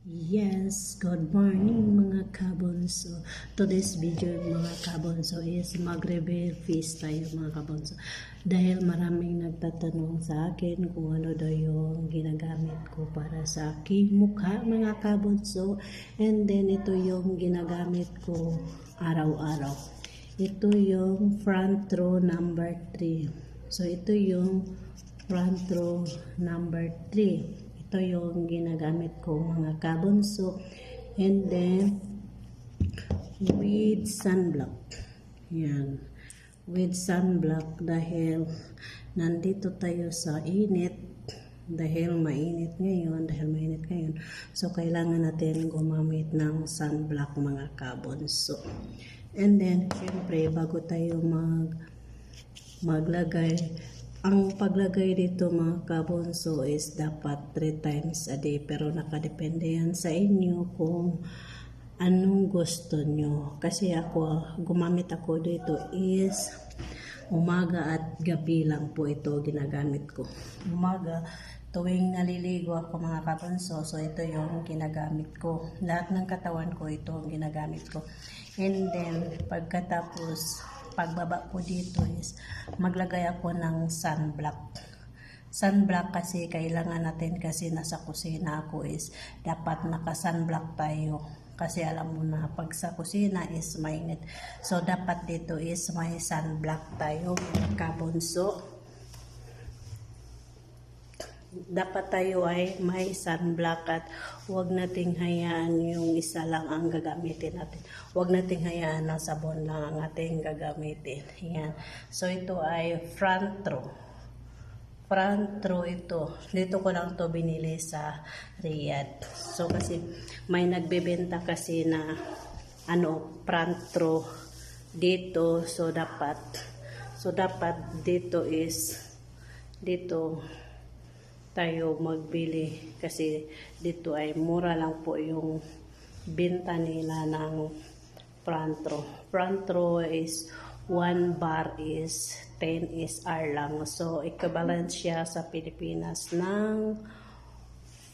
Yes, good morning mga kabonso. Today's video mga kabonso is mag-reveal feast tayo mga kabonso. Dahil maraming nagtatanong sa akin kung ano daw yung ginagamit ko para sa aking mukha mga kabonso. And then ito yung ginagamit ko araw-araw. Ito yung front row number 3. So ito yung front row number 3. Ito yung ginagamit ko mga kabonso. And then with sunblock. Yan. With sunblock dahil nandito tayo sa init. Dahil mainit ngayon. So kailangan natin gumamit ng sunblock mga kabonso. And then syempre bago tayo maglagay, ang paglagay dito mga kabonso is dapat 3 times a day, pero nakadepende yan sa inyo kung anong gusto nyo. Kasi gumamit ako dito is umaga at gabi lang po ito ginagamit ko. Umaga, tuwing naliligo ako mga kabonso, so ito yung ginagamit ko. Lahat ng katawan ko ito ang ginagamit ko. And then, pagkatapos pagbaba ko dito is maglagay ako ng sunblock. Sunblock kasi kailangan natin kasi nasa kusina ako is dapat naka-sunblock tayo. Kasi alam mo na pag sa kusina is mainit. So dapat dito is may sunblock tayo mga kabonso. Dapat tayo ay may sunblock at huwag nating hayaan yung isa lang ang gagamitin natin. Huwag nating hayaan na sabon lang ang ating gagamitin. Yan. So ito ay front row. Front row ito. Dito ko lang to binili sa Riyadh. So kasi may nagbebenta kasi na front row dito. So dapat dito tayo magbili kasi dito ay mura lang po yung benta nila ng front row. Front row is 1 bar is 10 SR lang. So equivalent siya sa Pilipinas ng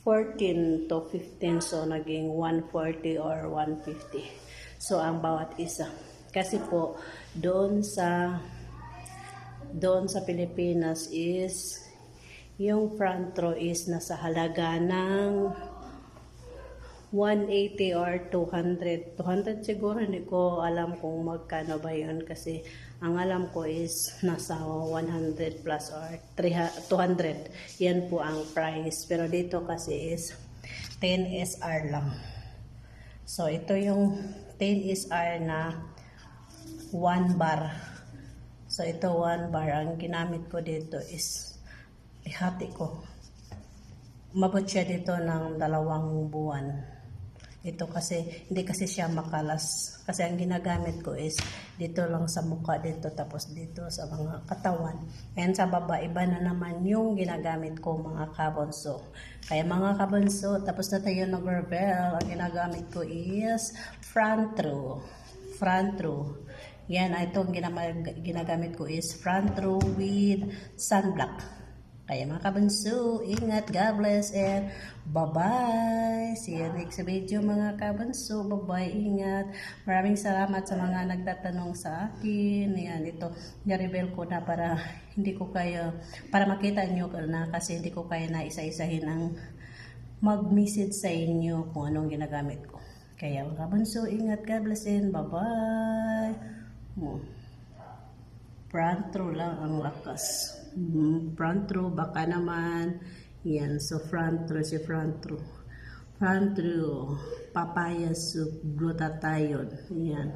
14 to 15. So naging 140 or 150. So ang bawat isa. Kasi po doon sa Pilipinas is yung front row is nasa halaga ng 180 or 200. 200 siguro, hindi ko alam kung magkano ba yun kasi ang alam ko is nasa 100 plus or 200. Yan po ang price. Pero dito kasi is 10 SR lang. So ito yung 10 SR na 1 bar. So ito 1 bar. Ang ginamit ko dito is ihati ko. Mabot siya dito ng 2 buwan. Ito kasi, hindi kasi siya makalas. Kasi ang ginagamit ko is dito lang sa mukha dito, tapos dito sa mga katawan. And sa baba, iba na naman yung ginagamit ko mga kabonso. Kaya mga kabonso, tapos na tayo nag-reveal. Ang ginagamit ko is front row. Front row. Yan, itong ginagamit ko is front row with sunblock. Kaya mga kabonso, ingat, God bless, and bye-bye. See you next video mga kabonso. Bye-bye, ingat. Maraming salamat sa mga nagtatanong sa akin. Yan, ito, na-reveal ko na para makita nyo na kasi hindi ko kaya na isa-isahin ang mag-message sa inyo kung anong ginagamit ko. Kaya mga kabonso, ingat, God bless, and bye-bye. Front row lang ang lakas. Front row, baka naman. Yan, so front row. Front row, papaya soup, glutathione. Yan.